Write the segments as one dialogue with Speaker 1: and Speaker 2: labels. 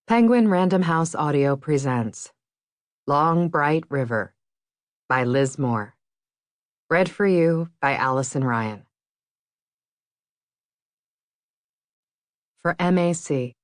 Speaker 1: Penguin Random House Audio presents Long Bright River by Liz Moore. Read for you by Allyson Ryan. For MAC.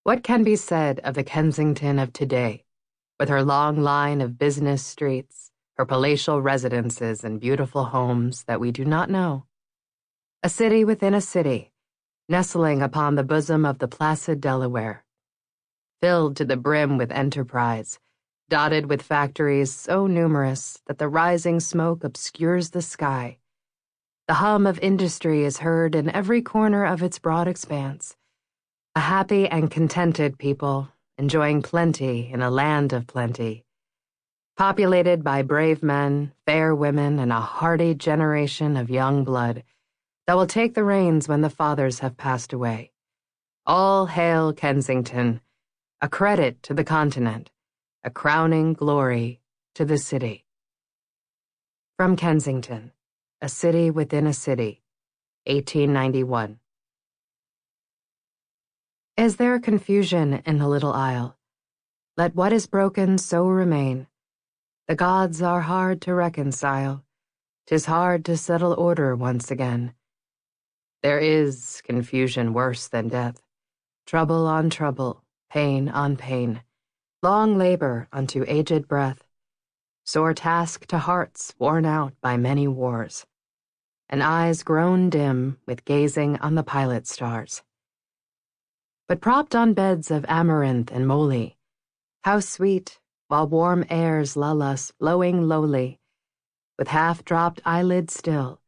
Speaker 1: What can be said of the Kensington of today, with her long line of business streets, her palatial residences and beautiful homes that we do not know? A city within a city, nestling upon the bosom of the placid Delaware, filled to the brim with enterprise, dotted with factories so numerous that the rising smoke obscures the sky. The hum of industry is heard in every corner of its broad expanse. A happy and contented people, enjoying plenty in a land of plenty, populated by brave men, fair women, and a hardy generation of young blood that will take the reins when the fathers have passed away. All hail Kensington, a credit to the continent, a crowning glory to the city. From Kensington, a city within a city, 1891. Is there confusion in the little isle? Let what is broken so remain. The gods are hard to reconcile. 'Tis hard to settle order once again. There is confusion worse than death, trouble on trouble, pain on pain, long labor unto aged breath, sore task to hearts worn out by many wars, and eyes grown dim with gazing on the pilot stars. But propped on beds of amaranth and moly, how sweet, while warm airs lull us blowing lowly, with half-dropped eyelids still,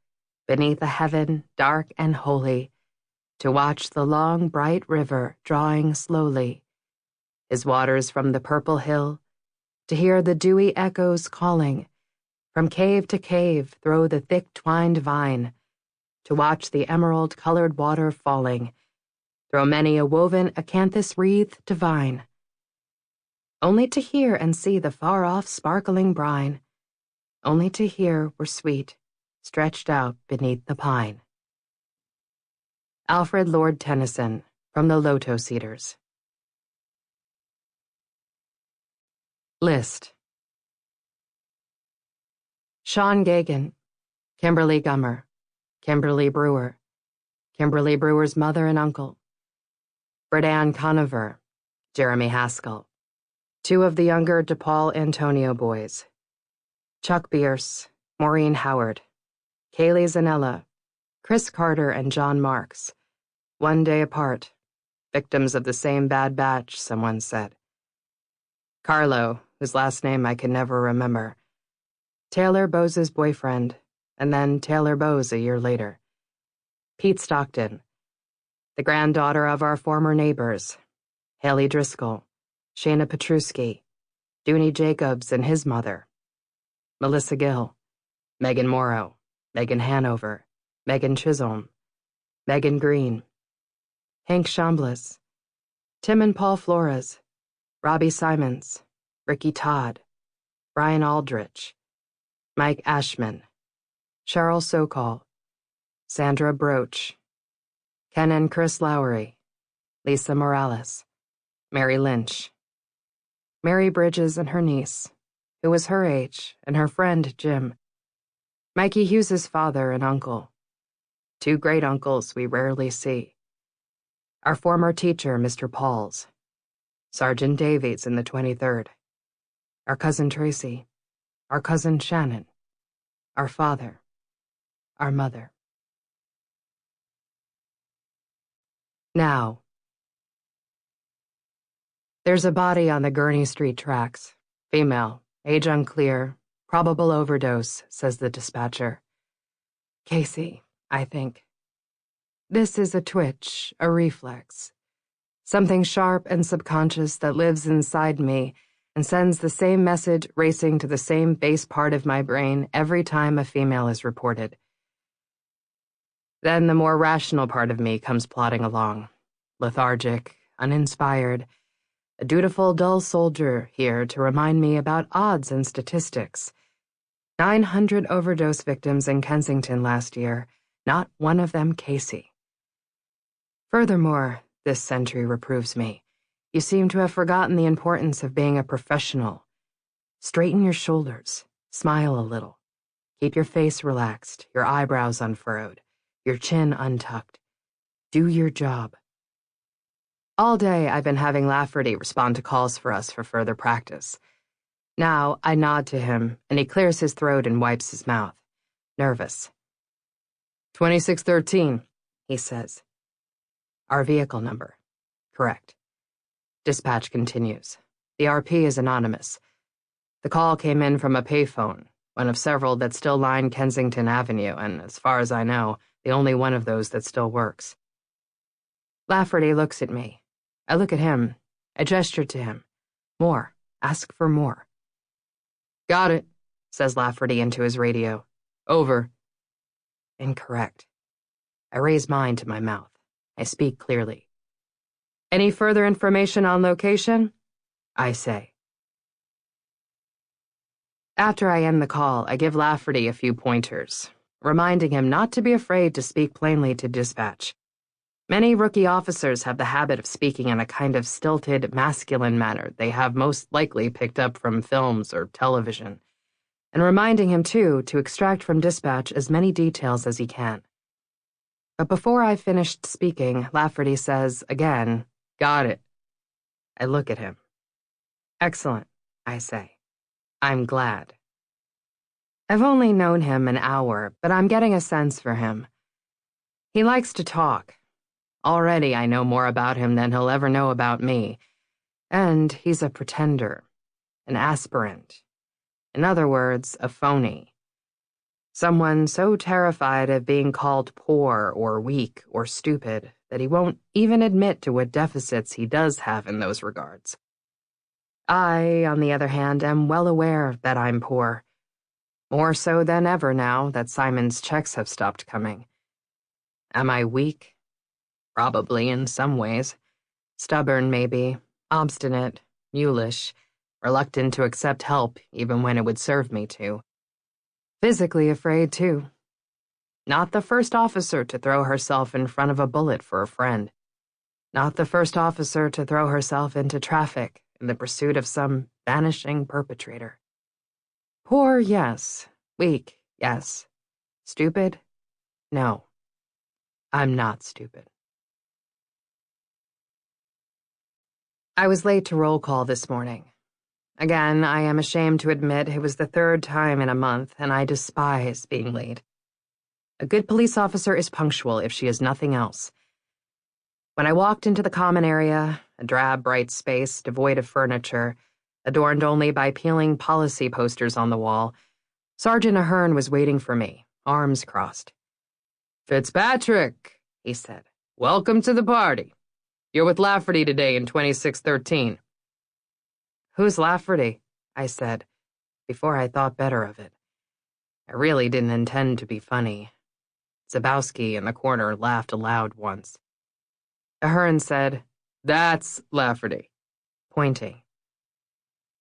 Speaker 1: beneath a heaven dark and holy, to watch the long bright river drawing slowly, his waters from the purple hill, to hear the dewy echoes calling, from cave to cave through the thick-twined vine, to watch the emerald-colored water falling, through many a woven acanthus wreath divine, only to hear and see the far-off sparkling brine, only to hear were sweet, stretched out beneath the pine. Alfred Lord Tennyson, from the Loto Cedars. List. Sean Gagan, Kimberly Gummer, Kimberly Brewer, Kimberly Brewer's mother and uncle, Bridan Conover, Jeremy Haskell, two of the younger DePaul Antonio boys, Chuck Bierce, Maureen Howard, Kaylee Zanella, Chris Carter and John Marks, one day apart, victims of the same bad batch, someone said. Carlo, whose last name I can never remember, Taylor Bose's boyfriend, and then Taylor Bose a year later. Pete Stockton, the granddaughter of our former neighbors, Haley Driscoll, Shayna Petruski, Dooney Jacobs and his mother, Melissa Gill, Megan Morrow, Megan Hanover, Megan Chisholm, Megan Green, Hank Chambliss, Tim and Paul Flores, Robbie Simons, Ricky Todd, Brian Aldrich, Mike Ashman, Cheryl Sokol, Sandra Broach, Ken and Chris Lowry, Lisa Morales, Mary Lynch, Mary Bridges and her niece, who was her age, and her friend Jim, Mikey Hughes's father and uncle, two great-uncles we rarely see, our former teacher, Mr. Pauls, Sergeant Davies in the 23rd, our cousin Tracy, our cousin Shannon, our father, our mother. Now, there's a body on the Gurney Street tracks, female, age unclear, probable overdose, says the dispatcher. Kacey, I think. This is a twitch, a reflex, something sharp and subconscious that lives inside me and sends the same message racing to the same base part of my brain every time a female is reported. Then the more rational part of me comes plodding along, lethargic, uninspired, a dutiful, dull soldier here to remind me about odds and statistics. 900 overdose victims in Kensington last year, not one of them Kacey. Furthermore, this sentry reproves me. You seem to have forgotten the importance of being a professional. Straighten your shoulders. Smile a little. Keep your face relaxed, your eyebrows unfurrowed, your chin untucked. Do your job. All day I've been having Lafferty respond to calls for us for further practice. Now I nod to him, and he clears his throat and wipes his mouth. Nervous. 2613, he says. Our vehicle number. Correct. Dispatch continues. The RP is anonymous. The call came in from a payphone, one of several that still line Kensington Avenue, and as far as I know, the only one of those that still works. Lafferty looks at me. I look at him. I gesture to him. More. Ask for more. Got it, says Lafferty into his radio. Over. Incorrect. I raise mine to my mouth. I speak clearly. Any further information on location? I say. After I end the call, I give Lafferty a few pointers, reminding him not to be afraid to speak plainly to dispatch. Many rookie officers have the habit of speaking in a kind of stilted, masculine manner they have most likely picked up from films or television, and reminding him, too, to extract from dispatch as many details as he can. But before I finished speaking, Lafferty says, again, got it. I look at him. Excellent, I say. I'm glad. I've only known him an hour, but I'm getting a sense for him. He likes to talk. Already I know more about him than he'll ever know about me. And he's a pretender, an aspirant. In other words, a phony. Someone so terrified of being called poor or weak or stupid that he won't even admit to what deficits he does have in those regards. I, on the other hand, am well aware that I'm poor. More so than ever now that Simon's checks have stopped coming. Am I weak? Probably in some ways. Stubborn, maybe. Obstinate. Mulish. Reluctant to accept help even when it would serve me to. Physically afraid, too. Not the first officer to throw herself in front of a bullet for a friend. Not the first officer to throw herself into traffic in the pursuit of some vanishing perpetrator. Poor, yes. Weak, yes. Stupid? No. I'm not stupid. I was late to roll call this morning. Again, I am ashamed to admit it was the third time in a month, and I despise being late. A good police officer is punctual if she is nothing else. When I walked into the common area, a drab, bright space devoid of furniture, adorned only by peeling policy posters on the wall, Sergeant Ahern was waiting for me, arms crossed. "Fitzpatrick," he said, "welcome to the party. You're with Lafferty today in 2613. "Who's Lafferty?" I said, before I thought better of it. I really didn't intend to be funny. Zabowski in the corner laughed aloud once. Ahern said, "That's Lafferty," pointing.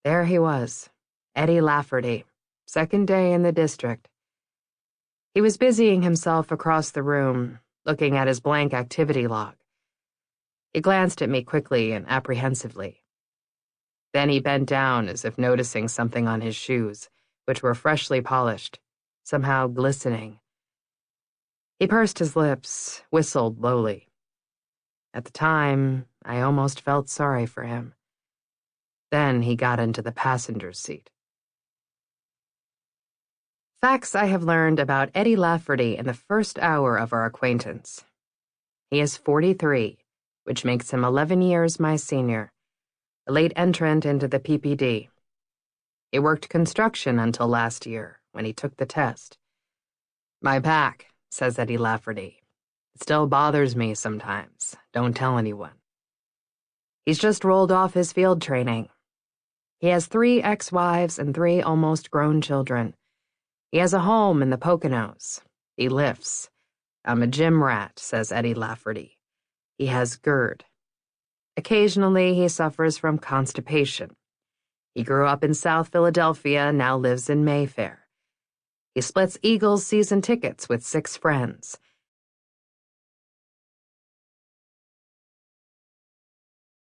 Speaker 1: There he was, Eddy Lafferty, second day in the district. He was busying himself across the room, looking at his blank activity log. He glanced at me quickly and apprehensively. Then he bent down as if noticing something on his shoes, which were freshly polished, somehow glistening. He pursed his lips, whistled lowly. At the time, I almost felt sorry for him. Then he got into the passenger's seat. Facts I have learned about Eddy Lafferty in the first hour of our acquaintance. He is 43, which makes him 11 years my senior, a late entrant into the PPD. He worked construction until last year, when he took the test. "My back," says Eddy Lafferty. "It still bothers me sometimes. Don't tell anyone." He's just rolled off his field training. He has 3 ex-wives and 3 almost grown children. He has a home in the Poconos. He lifts. "I'm a gym rat," says Eddy Lafferty. He has GERD. Occasionally, he suffers from constipation. He grew up in South Philadelphia and now lives in Mayfair. He splits Eagles season tickets with 6 friends.